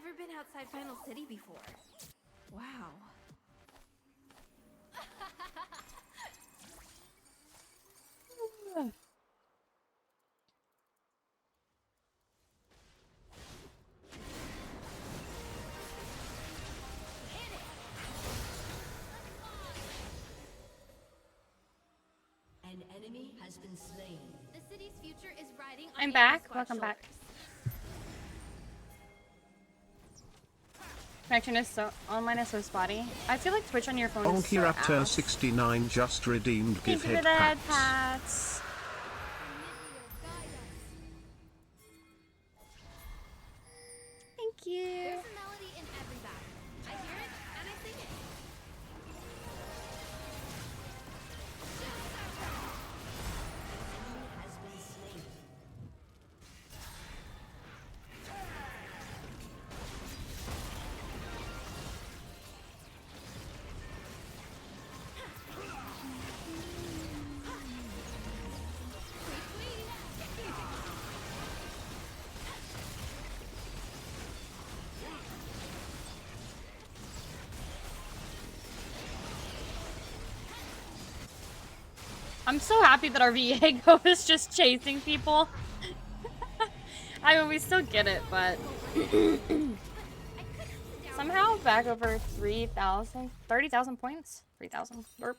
never been outside Final City before. Wow. An enemy has been slain. The city's future is riding on I'm back. Welcome shoulders. back. Connection is so online is so spotty. I feel like Twitch on your phone is so Raptor ass. 69 just redeemed Thank give you for head the head pats. pats. Thank you. There's a melody in every battle. I hear it and I sing it. Has been slain. I'm so happy that our Viego is just chasing people. I mean, we still get it, but somehow back over 3,000, 30,000 points, 3,000. Burp.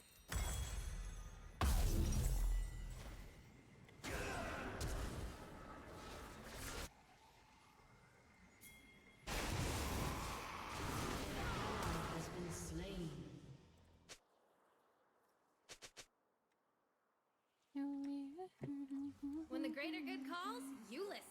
Has been slain. When the greater good calls, you listen.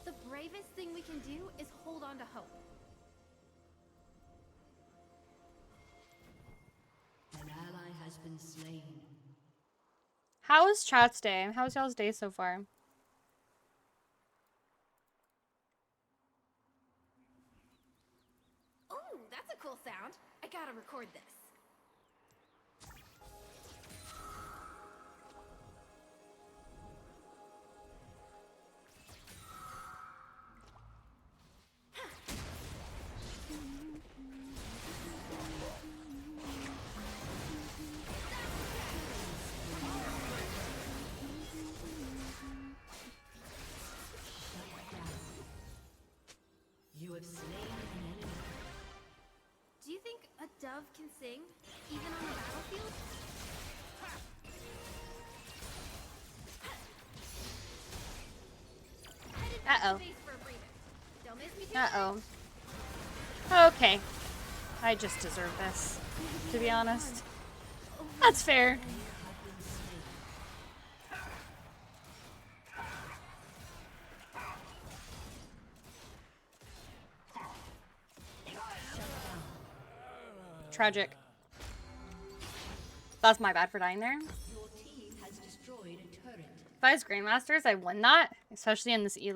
The bravest thing we can do is hold on to hope. An ally has been slain. How is chat's day? How's y'all's day so far? Oh, that's a cool sound. I gotta record this. You have slain an enemy. Do you think a dove can sing, even on the battlefield? Headed back to Uh-oh. base for a breather. Don't miss me too Uh-oh. Okay. I just deserve this, to be honest. That's fair. Tragic. That's my bad for dying there. Your team has destroyed a turret. If I was Grandmasters, I would not, especially in this